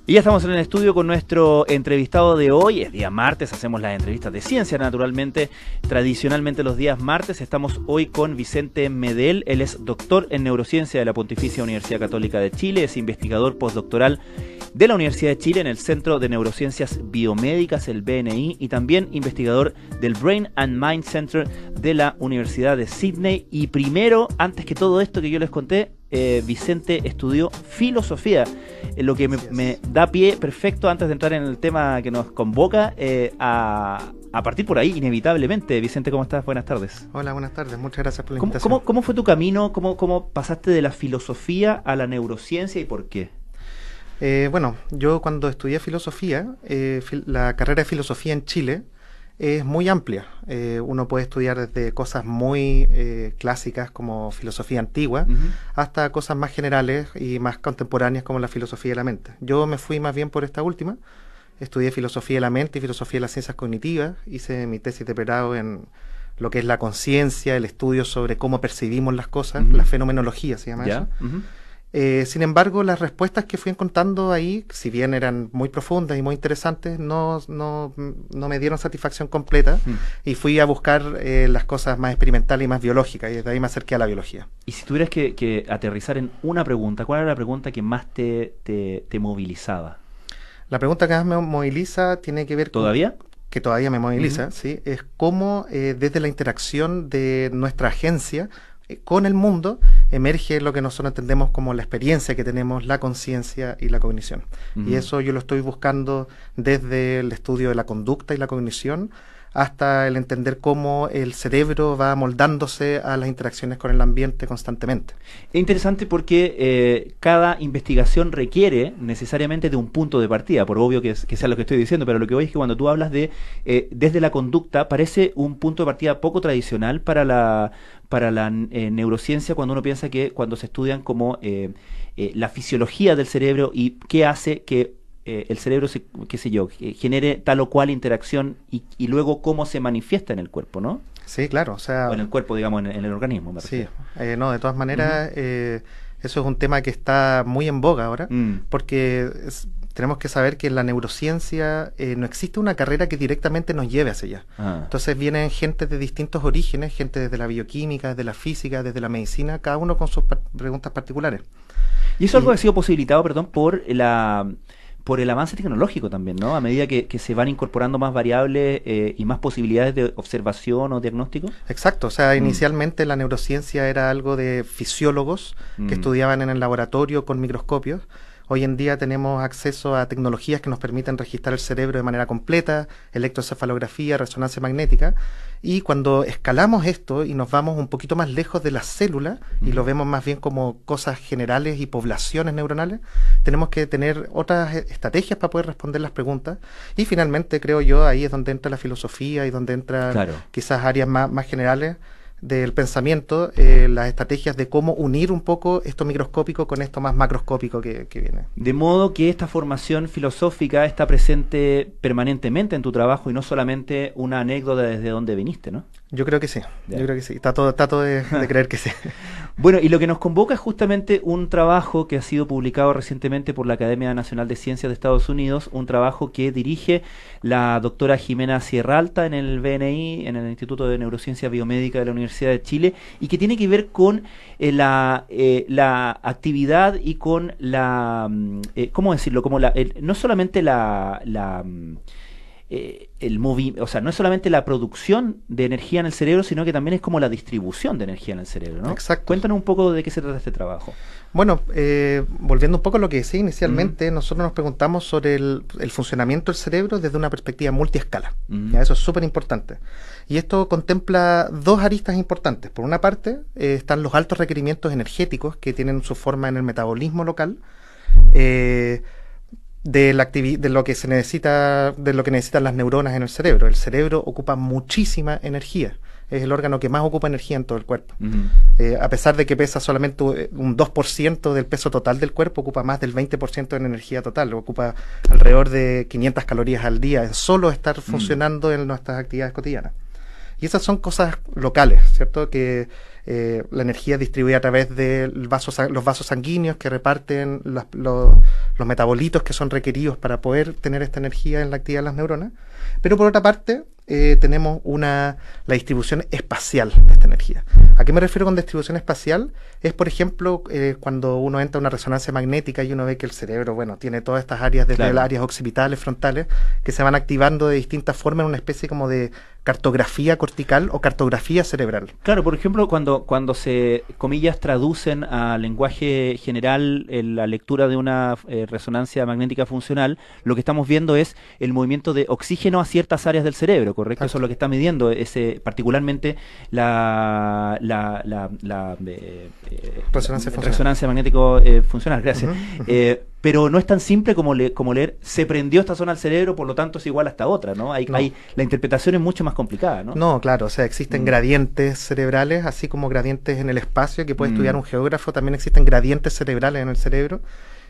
Y ya estamos en el estudio con nuestro entrevistado de hoy. Es día martes, hacemos las entrevistas de ciencia naturalmente, tradicionalmente los días martes. Estamos hoy con Vicente Medel. Él es doctor en neurociencia de la Pontificia Universidad Católica de Chile, es investigador postdoctoral de la Universidad de Chile en el Centro de Neurociencias Biomédicas, el BNI, y también investigador del Brain and Mind Center de la Universidad de Sydney. Y primero, antes que todo esto que yo les conté, Vicente estudió filosofía, lo que me da pie perfecto antes de entrar en el tema que nos convoca a partir por ahí, inevitablemente. Vicente, ¿cómo estás? Buenas tardes. Hola, buenas tardes. Muchas gracias por la invitación. ¿Cómo fue tu camino? ¿Cómo pasaste de la filosofía a la neurociencia y por qué? Bueno, yo cuando estudié filosofía, la carrera de filosofía en Chile es muy amplia. Uno puede estudiar desde cosas muy clásicas como filosofía antigua hasta cosas más generales y más contemporáneas como la filosofía de la mente. Yo me fui más bien por esta última. Estudié filosofía de la mente y filosofía de las ciencias cognitivas. Hice mi tesis de pregrado en lo que es la conciencia, el estudio sobre cómo percibimos las cosas, la fenomenología se llama eso. Sin embargo, las respuestas que fui encontrando ahí, si bien eran muy profundas y muy interesantes, no me dieron satisfacción completa y fui a buscar las cosas más experimentales y más biológicas, y desde ahí me acerqué a la biología. Y si tuvieras que aterrizar en una pregunta, ¿cuál era la pregunta que más te movilizaba? La pregunta que más me moviliza tiene que ver ¿Todavía? Que todavía me moviliza, sí, es cómo desde la interacción de nuestra agencia con el mundo emerge lo que nosotros entendemos como la experiencia que tenemos, la conciencia y la cognición. Y eso yo lo estoy buscando desde el estudio de la conducta y la cognición hasta el entender cómo el cerebro va moldándose a las interacciones con el ambiente constantemente. Es interesante porque cada investigación requiere necesariamente de un punto de partida, por obvio que sea lo que estoy diciendo, pero lo que voy es que cuando tú hablas de desde la conducta, parece un punto de partida poco tradicional para la neurociencia, cuando uno piensa que cuando se estudian como la fisiología del cerebro y qué hace que el cerebro, qué sé yo, genere tal o cual interacción y luego cómo se manifiesta en el cuerpo, ¿no? Sí, claro, o sea... O en el cuerpo, digamos, en el organismo, me refiero. Sí, no, de todas maneras, eso es un tema que está muy en boga ahora, porque tenemos que saber que en la neurociencia no existe una carrera que directamente nos lleve hacia allá. Entonces vienen gente de distintos orígenes, gente desde la bioquímica, desde la física, desde la medicina, cada uno con sus preguntas particulares. Y eso es algo que ha sido posibilitado, perdón, por el avance tecnológico también, ¿no? A medida que se van incorporando más variables y más posibilidades de observación o diagnóstico. Exacto, o sea, inicialmente la neurociencia era algo de fisiólogos que estudiaban en el laboratorio con microscopios. Hoy en día tenemos acceso a tecnologías que nos permiten registrar el cerebro de manera completa, electroencefalografía, resonancia magnética, y cuando escalamos esto y nos vamos un poquito más lejos de las células y lo vemos más bien como cosas generales y poblaciones neuronales, tenemos que tener otras estrategias para poder responder las preguntas, y finalmente creo yo ahí es donde entra la filosofía y donde entran quizás áreas más generales del pensamiento, las estrategias de cómo unir un poco esto microscópico con esto más macroscópico que viene. De modo que esta formación filosófica está presente permanentemente en tu trabajo y no solamente una anécdota desde donde viniste, ¿no? Yo creo que sí, yo creo que sí. Trato de creer que sí. Bueno, y lo que nos convoca es justamente un trabajo que ha sido publicado recientemente por la Academia Nacional de Ciencias de Estados Unidos, un trabajo que dirige la doctora Jimena Sierralta en el BNI, en el Instituto de Neurociencia Biomédica de la Universidad de Chile, y que tiene que ver con la actividad y con la, ¿cómo decirlo? Como no solamente o sea, no es solamente la producción de energía en el cerebro, sino que también es como la distribución de energía en el cerebro, ¿no? Exacto. Cuéntanos un poco de qué se trata este trabajo. Bueno, volviendo un poco a lo que decía inicialmente, nosotros nos preguntamos sobre el funcionamiento del cerebro desde una perspectiva multiescala. ¿Ya? Eso es súper importante. Y esto contempla dos aristas importantes. Por una parte, están los altos requerimientos energéticos que tienen su forma en el metabolismo local, de lo que se necesita, de lo que necesitan las neuronas en el cerebro. El cerebro ocupa muchísima energía. Es el órgano que más ocupa energía en todo el cuerpo. A pesar de que pesa solamente un 2% del peso total del cuerpo, ocupa más del 20% de la energía total. Ocupa alrededor de 500 calorías al día en solo estar funcionando en nuestras actividades cotidianas. Y esas son cosas locales, ¿cierto? Que la energía es distribuida a través de los vasos sanguíneos que reparten los metabolitos que son requeridos para poder tener esta energía en la actividad de las neuronas. Pero por otra parte, tenemos la distribución espacial de esta energía. ¿A qué me refiero con distribución espacial? Es, por ejemplo, cuando uno entra a una resonancia magnética y uno ve que el cerebro, bueno, tiene todas estas áreas, desde las áreas occipitales, frontales, que se van activando de distintas formas en una especie como de cartografía cortical o cartografía cerebral. Claro, por ejemplo, cuando se, comillas, traducen a lenguaje general la lectura de una resonancia magnética funcional, lo que estamos viendo es el movimiento de oxígeno a ciertas áreas del cerebro, ¿correcto? Eso es lo que está midiendo, particularmente la resonancia magnético funcional, gracias. Pero no es tan simple como leer, se prendió esta zona al cerebro, por lo tanto es igual a esta otra, ¿no? La interpretación es mucho más complicada, ¿no? No, claro, o sea, existen gradientes cerebrales, así como gradientes en el espacio, que puede estudiar un geógrafo, también existen gradientes cerebrales en el cerebro,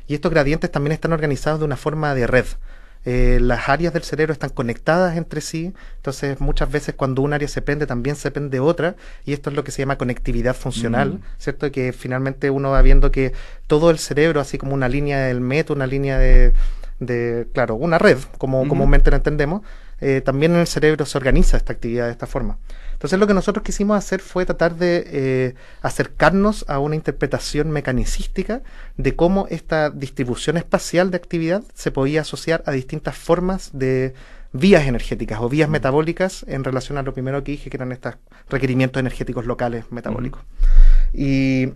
y estos gradientes también están organizados de una forma de red. Las áreas del cerebro están conectadas entre sí, entonces muchas veces cuando un área se prende también se prende otra, y esto es lo que se llama conectividad funcional, ¿cierto? Que finalmente uno va viendo que todo el cerebro, así como una línea del metro, una línea claro, una red, como comúnmente la entendemos, también en el cerebro se organiza esta actividad de esta forma. Entonces lo que nosotros quisimos hacer fue tratar de acercarnos a una interpretación mecanicística de cómo esta distribución espacial de actividad se podía asociar a distintas formas de vías energéticas o vías metabólicas en relación a lo primero que dije, que eran estos requerimientos energéticos locales metabólicos. Y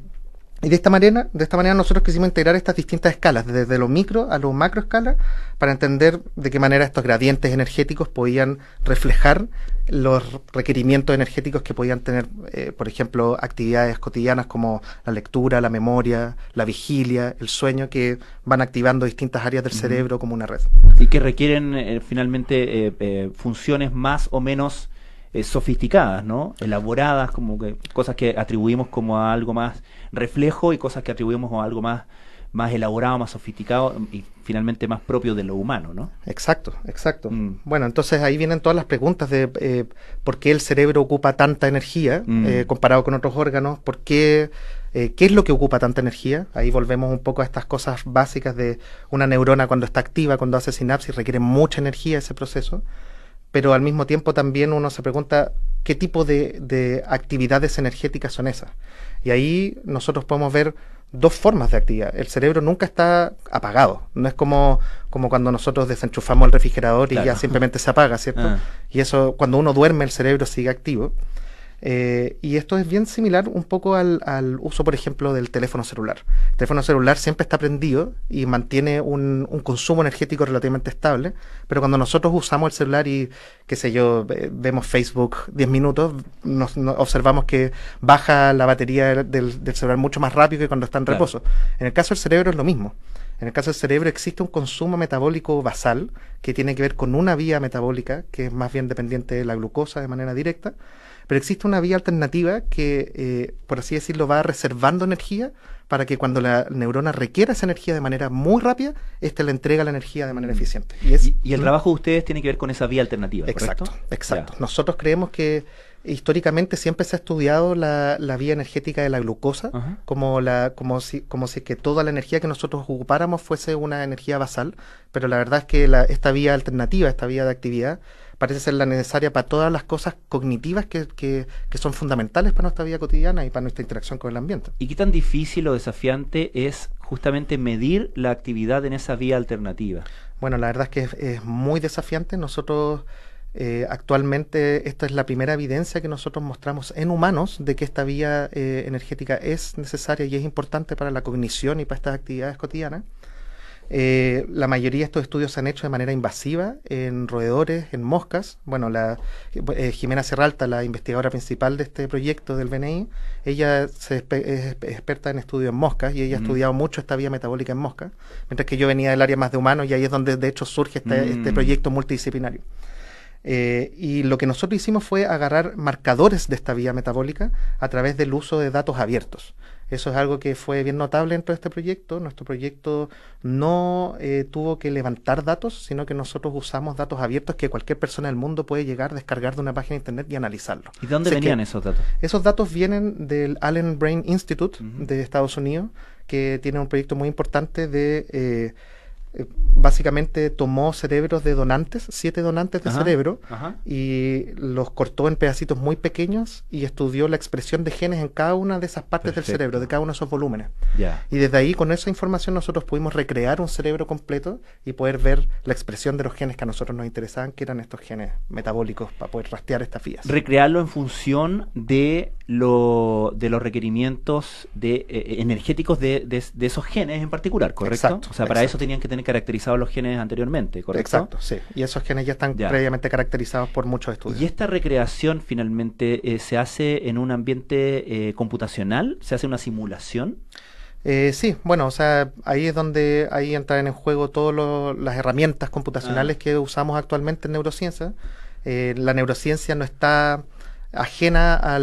de esta manera nosotros quisimos integrar estas distintas escalas, desde lo micro a lo macro escala, para entender de qué manera estos gradientes energéticos podían reflejar los requerimientos energéticos que podían tener, por ejemplo, actividades cotidianas como la lectura, la memoria, la vigilia, el sueño, que van activando distintas áreas del cerebro como una red. Y que requieren finalmente funciones más o menos sofisticadas, ¿no? Elaboradas, como que cosas que atribuimos como a algo más reflejo y cosas que atribuimos a algo más elaborado, más sofisticado y finalmente más propio de lo humano, ¿no? Exacto. Bueno, entonces ahí vienen todas las preguntas de por qué el cerebro ocupa tanta energía comparado con otros órganos, por qué es lo que ocupa tanta energía. Ahí volvemos un poco a estas cosas básicas de una neurona cuando está activa, cuando hace sinapsis, requiere mucha energía ese proceso. Pero al mismo tiempo también uno se pregunta qué tipo de actividades energéticas son esas. Y ahí nosotros podemos ver dos formas de actividad. El cerebro nunca está apagado. No es como cuando nosotros desenchufamos el refrigerador y ya simplemente se apaga, ¿cierto? Y eso, cuando uno duerme, el cerebro sigue activo. Y esto es bien similar un poco al uso, por ejemplo, del teléfono celular. El teléfono celular siempre está prendido y mantiene un consumo energético relativamente estable, pero cuando nosotros usamos el celular y, qué sé yo, vemos Facebook 10 minutos, nos observamos que baja la batería del celular mucho más rápido que cuando está en reposo. En el caso del cerebro es lo mismo. En el caso del cerebro existe un consumo metabólico basal que tiene que ver con una vía metabólica que es más bien dependiente de la glucosa de manera directa, pero existe una vía alternativa que, por así decirlo, va reservando energía para que cuando la neurona requiera esa energía de manera muy rápida, le entrega la energía de manera eficiente. Y el trabajo de ustedes tiene que ver con esa vía alternativa, ¿correcto? Exacto. Nosotros creemos que históricamente siempre se ha estudiado la vía energética de la glucosa, como si que toda la energía que nosotros ocupáramos fuese una energía basal, pero la verdad es que esta vía alternativa, esta vía de actividad, parece ser la necesaria para todas las cosas cognitivas que son fundamentales para nuestra vida cotidiana y para nuestra interacción con el ambiente. ¿Y qué tan difícil o desafiante es justamente medir la actividad en esa vía alternativa? Bueno, la verdad es que es muy desafiante. Nosotros actualmente esta es la primera evidencia que nosotros mostramos en humanos de que esta vía energética es necesaria y es importante para la cognición y para estas actividades cotidianas. La mayoría de estos estudios se han hecho de manera invasiva en roedores, en moscas. Bueno, Jimena Serralta, la investigadora principal de este proyecto del BNI, ella es experta en estudios en moscas y ella ha estudiado mucho esta vía metabólica en moscas, mientras que yo venía del área más de humanos y ahí es donde de hecho surge este proyecto multidisciplinario. Y lo que nosotros hicimos fue agarrar marcadores de esta vía metabólica a través del uso de datos abiertos. Eso es algo que fue bien notable dentro de este proyecto. Nuestro proyecto no tuvo que levantar datos, sino que nosotros usamos datos abiertos que cualquier persona del mundo puede llegar, descargar de una página de internet y analizarlo. ¿Y de dónde venían esos datos? Esos datos vienen del Allen Brain Institute de Estados Unidos, que tiene un proyecto muy importante de básicamente tomó cerebros de donantes, 7 donantes de cerebro, y los cortó en pedacitos muy pequeños y estudió la expresión de genes en cada una de esas partes del cerebro, de cada uno de esos volúmenes. Y desde ahí, con esa información, nosotros pudimos recrear un cerebro completo y poder ver la expresión de los genes que a nosotros nos interesaban, que eran estos genes metabólicos, para poder rastrear estas vías. Recrearlo en función de los requerimientos energéticos de esos genes en particular, ¿correcto? Exacto, o sea, para eso tenían que tener caracterizados los genes anteriormente, ¿correcto? Exacto, sí. Y esos genes ya están previamente caracterizados por muchos estudios. ¿Y esta recreación finalmente se hace en un ambiente computacional? ¿Se hace una simulación? Sí, bueno, o sea, ahí es donde ahí entran en juego todas las herramientas computacionales que usamos actualmente en neurociencia. La neurociencia no está ajena a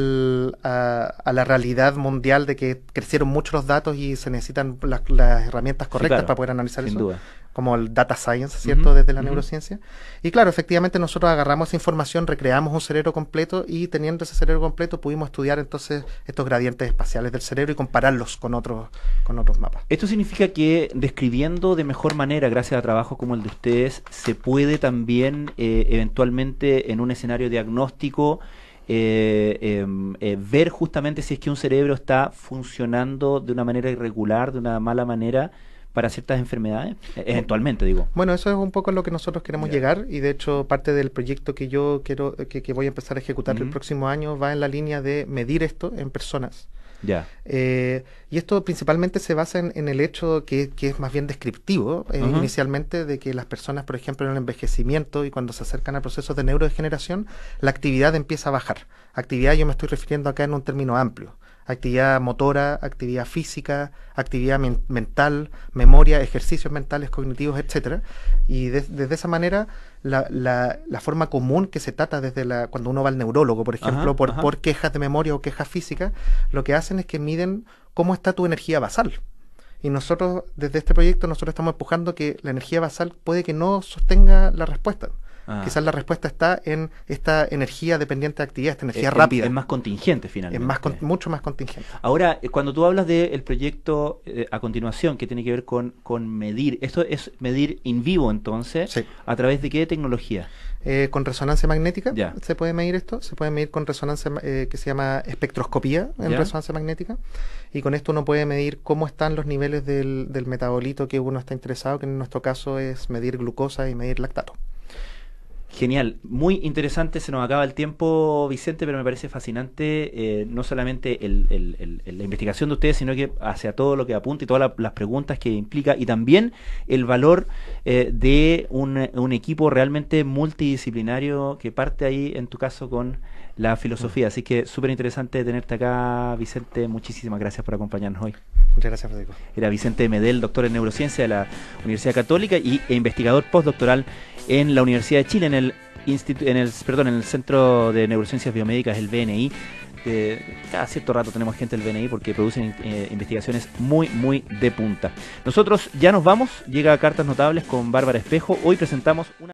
la realidad mundial de que crecieron mucho los datos y se necesitan las herramientas correctas para poder analizar eso. Sin duda. Como el data science, ¿cierto? Desde la neurociencia. Y claro, efectivamente nosotros agarramos esa información, recreamos un cerebro completo y teniendo ese cerebro completo pudimos estudiar entonces estos gradientes espaciales del cerebro y compararlos con otros mapas. Esto significa que describiendo de mejor manera, gracias a trabajos como el de ustedes, se puede también eventualmente en un escenario diagnóstico ver justamente si es que un cerebro está funcionando de una manera irregular, de una mala manera para ciertas enfermedades, eventualmente digo. Bueno, eso es un poco lo que nosotros queremos llegar, y de hecho parte del proyecto que yo quiero que voy a empezar a ejecutar el próximo año va en la línea de medir esto en personas. Y esto principalmente se basa en el hecho que es más bien descriptivo inicialmente, de que las personas, por ejemplo, en el envejecimiento y cuando se acercan a procesos de neurodegeneración, la actividad empieza a bajar. Actividad, yo me estoy refiriendo acá en un término amplio: actividad motora, actividad física, actividad mental, memoria, ejercicios mentales, cognitivos, etcétera. Y desde esa manera, la forma común que se trata cuando uno va al neurólogo, por ejemplo, por quejas de memoria o quejas físicas, lo que hacen es que miden cómo está tu energía basal. Y nosotros, desde este proyecto, nosotros estamos empujando que la energía basal puede que no sostenga la respuesta. Quizás la respuesta está en esta energía dependiente de actividad, esta energía rápida. Es más contingente finalmente. Es mucho más contingente. Ahora, cuando tú hablas del proyecto a continuación, que tiene que ver con medir, ¿esto es medir in vivo entonces? Sí. ¿A través de qué tecnología? Con resonancia magnética se puede medir esto, se puede medir con resonancia que se llama espectroscopía en resonancia magnética, y con esto uno puede medir cómo están los niveles del metabolito que uno está interesado, que en nuestro caso es medir glucosa y medir lactato. Genial, muy interesante, se nos acaba el tiempo, Vicente, pero me parece fascinante no solamente la investigación de ustedes, sino que hacia todo lo que apunta y todas las preguntas que implica, y también el valor de un equipo realmente multidisciplinario que parte ahí, en tu caso, con la filosofía. Así que súper interesante tenerte acá, Vicente. Muchísimas gracias por acompañarnos hoy. Muchas gracias, Federico. Era Vicente Medel, doctor en neurociencia de la Universidad Católica e investigador postdoctoral en la Universidad de Chile, en el Centro de Neurociencias Biomédicas, el BNI. Cada cierto rato tenemos gente del BNI porque producen investigaciones muy, muy de punta. Nosotros ya nos vamos. Llega Cartas Notables con Bárbara Espejo. Hoy presentamos una